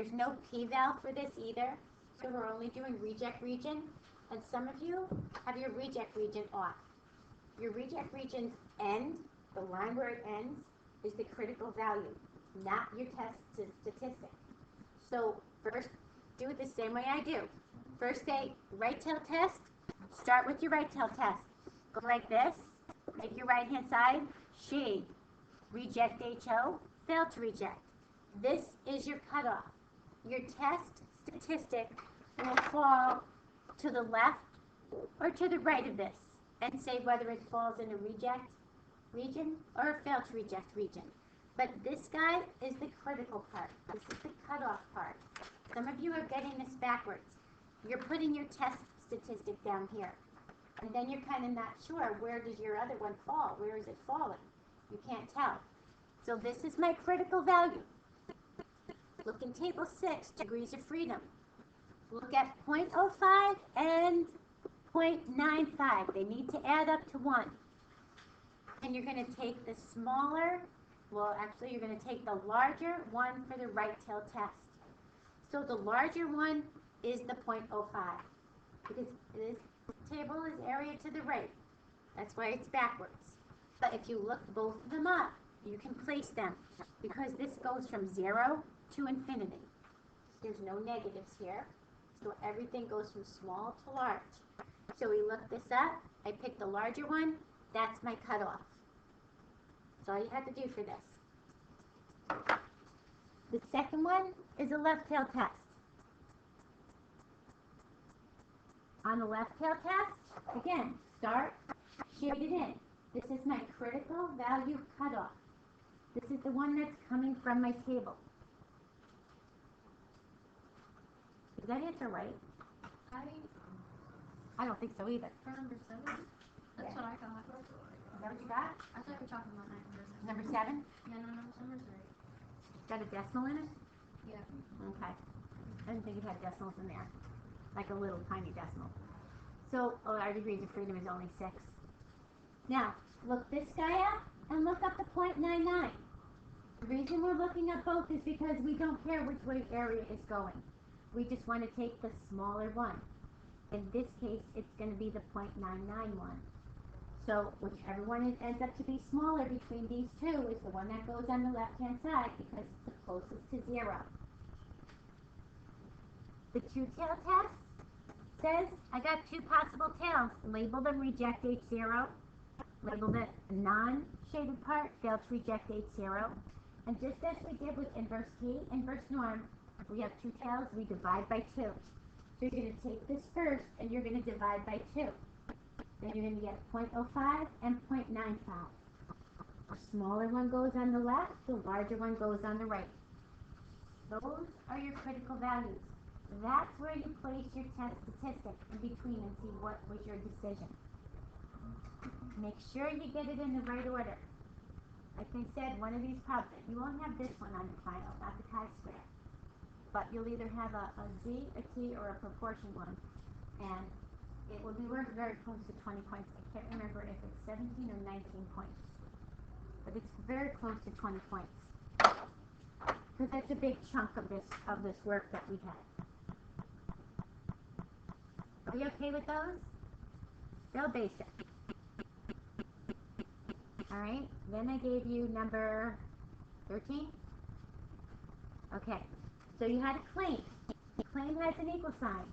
There's no p-val for this either, so we're only doing reject region. And some of you have your reject region off. Your reject region's end, the line where it ends, is the critical value, not your test statistic. So first, do it the same way I do. First say, right tail test, start with your right tail test. Go like this, make your right hand side, shade, reject HO, fail to reject. This is your cutoff. Your test statistic will fall to the left or to the right of this and say whether it falls in a reject region or a fail to reject region. But this guy is the critical part. This is the cutoff part. Some of you are getting this backwards. You're putting your test statistic down here. And then you're kind of not sure, where does your other one fall? Where is it falling? You can't tell. So this is my critical value. Look in table 6, degrees of freedom. Look at 0.05 and 0.95. They need to add up to 1. And you're going to take the smaller, well, actually, you're going to take the larger one for the right tail test. So the larger one is the 0.05, because this table is area to the right. That's why it's backwards. But if you look both of them up, you can place them, because this goes from 0 to infinity. There's no negatives here, so everything goes from small to large. So we look this up. I picked the larger one. That's my cutoff. That's all you have to do for this. The second one is a left tail test. On the left tail test, again, start, shade it in. This is my critical value cutoff. This is the one that's coming from my table. Is that answer right? I don't think so either. For number 7? That's what I got. Is that what you got? I thought you were talking about Number 7? Yeah, no, number 7 is right. Got a decimal in it? Yeah. Okay. I didn't think it had decimals in there. Like a little tiny decimal. So our degrees of freedom is only 6. Now, look this guy up and look up the 0.99. The reason we're looking at both is because we don't care which way area is going. We just want to take the smaller one. In this case, it's going to be the 0.991. So whichever one ends up to be smaller between these two is the one that goes on the left-hand side, because it's the closest to 0. The two-tail test says I got 2 possible tails. Label them reject H0. Label the non-shaded part, fail to reject H0. And just as we did with inverse T, inverse norm, if we have 2 tails, we divide by 2. So you're going to take this first, and you're going to divide by 2. Then you're going to get 0.05 and 0.95. The smaller one goes on the left, the larger one goes on the right. Those are your critical values. That's where you place your test statistic in between and see what was your decision. Make sure you get it in the right order. Like I said, one of these problems, you won't have this one on the final, not the chi-square. But you'll either have a Z, a T, or a proportion one. And it will be worth very close to 20 points. I can't remember if it's 17 or 19 points. But it's very close to 20 points. Because that's a big chunk of this work that we had. Are we okay with those? Real basic. Alright, then I gave you number 13. Okay, so you had a claim. The claim has an equal sign.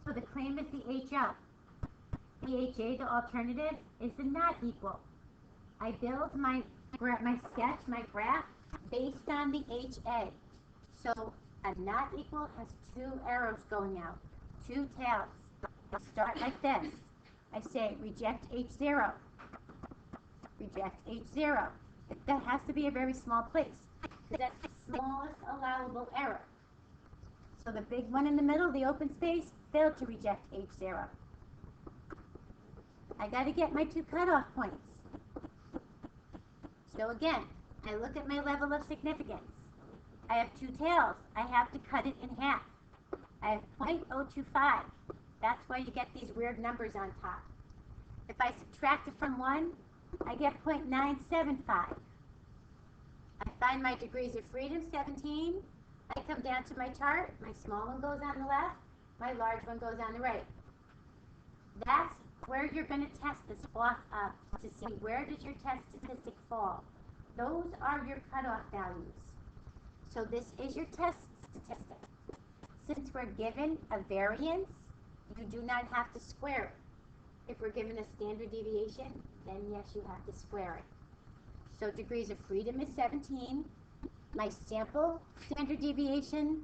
So the claim is the HO. The HA, the alternative, is the not equal. I build my sketch, my graph, based on the HA. So a not equal has 2 arrows going out, 2 tails. I start like this. I say reject H0. Reject H0. That has to be a very small place, because that's the smallest allowable error. So the big one in the middle, the open space, failed to reject H0. I got to get my 2 cutoff points. So again, I look at my level of significance. I have 2 tails. I have to cut it in half. I have 0.025. That's why you get these weird numbers on top. If I subtract it from 1, I get 0.975. I find my degrees of freedom, 17. I come down to my chart, my small one goes on the left, my large one goes on the right. That's where you're going to test this off of to see where does your test statistic fall. Those are your cutoff values. So this is your test statistic. Since we're given a variance, you do not have to square it. If we're given a standard deviation, then yes, you have to square it. So degrees of freedom is 17. My sample standard deviation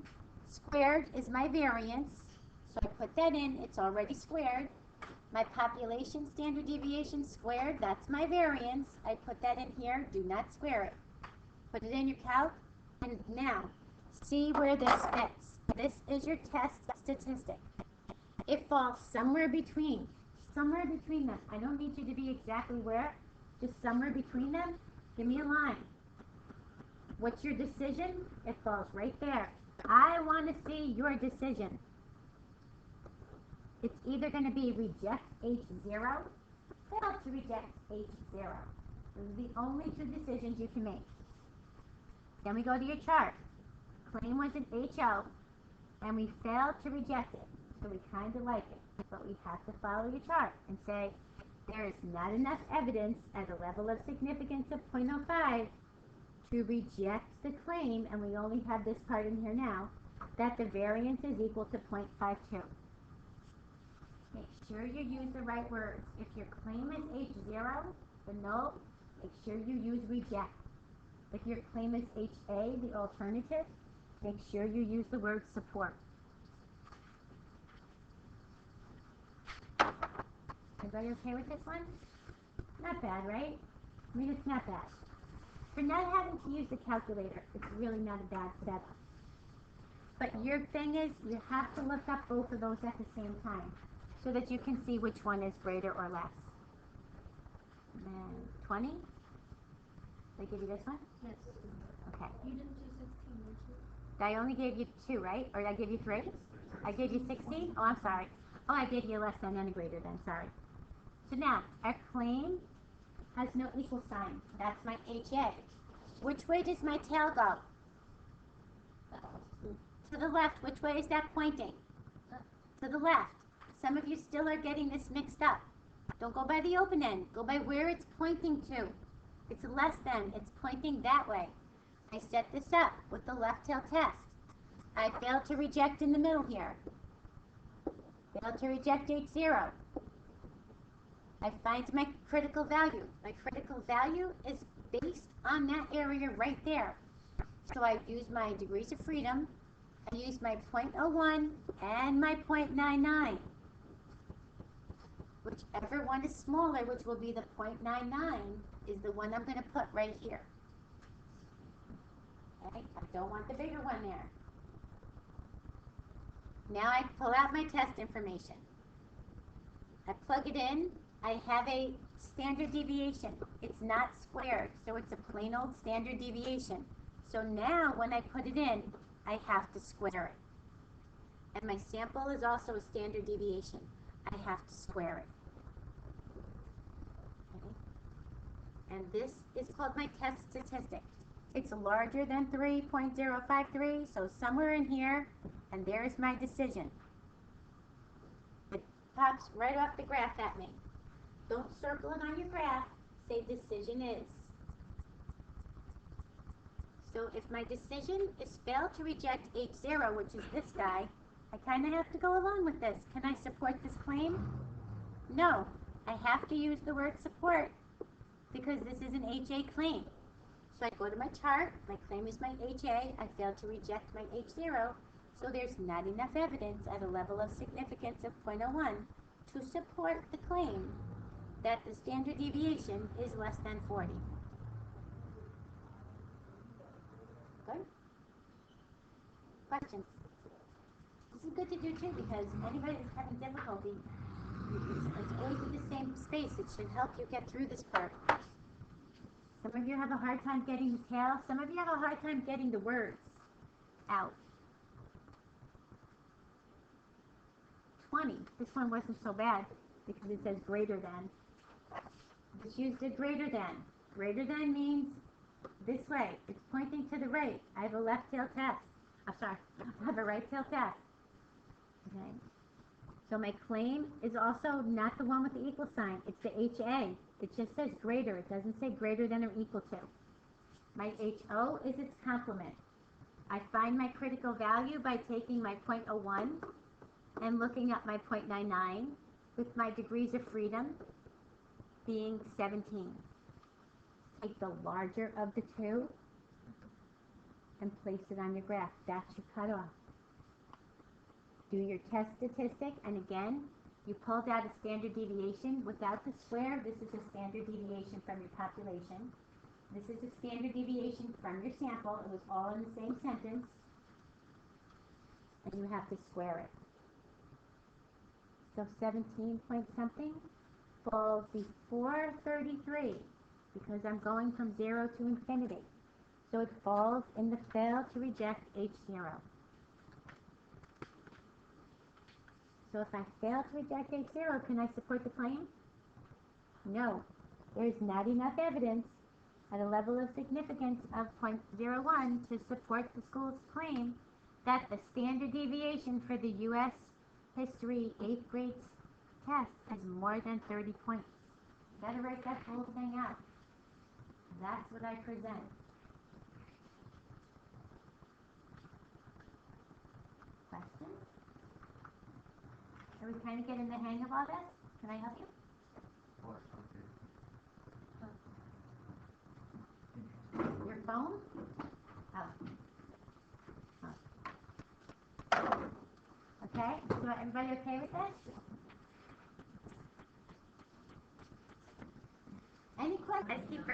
squared is my variance. So I put that in, it's already squared. My population standard deviation squared, that's my variance. I put that in here, do not square it. Put it in your calc, and now see where this fits. This is your test statistic. It falls somewhere between them. I don't need you to be exactly where, just somewhere between them. Give me a line. What's your decision? It falls right there. I want to see your decision. It's either going to be reject H0, fail to reject H0. Those are the only two decisions you can make. Then we go to your chart. Claim was an HO, and we failed to reject it. So we kind of like it, but we have to follow your chart and say, there is not enough evidence at a level of significance of 0.05 to reject the claim, and we only have this part in here now, that the variance is equal to 0.52. Make sure you use the right words. If your claim is H0, the null, make sure you use reject. If your claim is HA, the alternative, make sure you use the word support. Everybody okay with this one? Not bad, right? I mean, it's not bad. For not having to use the calculator, it's really not a bad setup. But your thing is, you have to look up both of those at the same time so that you can see which one is greater or less. And 20? Did I give you this one? Yes. Okay. You didn't do 16, did you? I only gave you 2, right? Or did I give you 3? I gave you 16? Oh, I'm sorry. Oh, I gave you less than and a greater than, sorry. So now, our claim has no equal sign. That's my HA. Which way does my tail go? To the left. Which way is that pointing? To the left. Some of you still are getting this mixed up. Don't go by the open end. Go by where it's pointing to. It's less than. It's pointing that way. I set this up with the left tail test. I failed to reject in the middle here. Failed to reject H0. I find my critical value. My critical value is based on that area right there. So I use my degrees of freedom. I use my 0.01 and my 0.99. Whichever one is smaller, which will be the 0.99, is the one I'm going to put right here. Okay? I don't want the bigger one there. Now I pull out my test information. I plug it in. I have a standard deviation. It's not squared, so it's a plain old standard deviation. So now when I put it in, I have to square it. And my sample is also a standard deviation. I have to square it. Okay. And this is called my test statistic. It's larger than 3.053, so somewhere in here, and there's my decision. It pops right off the graph at me. Don't circle it on your graph. Say decision is. So if my decision is fail to reject H0, which is this guy, I kind of have to go along with this. Can I support this claim? No. I have to use the word support because this is an HA claim. So I go to my chart. My claim is my HA. I failed to reject my H0. So there's not enough evidence at a level of significance of 0.01 to support the claim that the standard deviation is less than 40. Good? Questions? This is good to do too because anybody that's having difficulty, it's always in the same space. It should help you get through this part. Some of you have a hard time getting the tail. Some of you have a hard time getting the words out. 20. This one wasn't so bad because it says greater than. Just use the greater than. Greater than means this way. It's pointing to the right. I have a left tail test. I'm sorry, I have a right tail test. Okay. So my claim is also not the one with the equal sign. It's the HA. It just says greater. It doesn't say greater than or equal to. My HO is its complement. I find my critical value by taking my 0.01 and looking at my 0.99 with my degrees of freedom being 17. Take the larger of the two and place it on your graph. That's your cutoff. Do your test statistic, and again, you pulled out a standard deviation without the square. This is a standard deviation from your population. This is a standard deviation from your sample. It was all in the same sentence. And you have to square it. So 17 point something falls before 33 because I'm going from 0 to infinity. So it falls in the fail to reject H0. So if I fail to reject H0, can I support the claim? No. There's not enough evidence at a level of significance of 0.01 to support the school's claim that the standard deviation for the U.S. History 8th grade test is more than 30 points. You gotta write that whole thing out. That's what I present. Questions? Are we kind of getting the hang of all this? Can I help you? Your phone? Oh. Okay, so everybody okay with this? Any questions?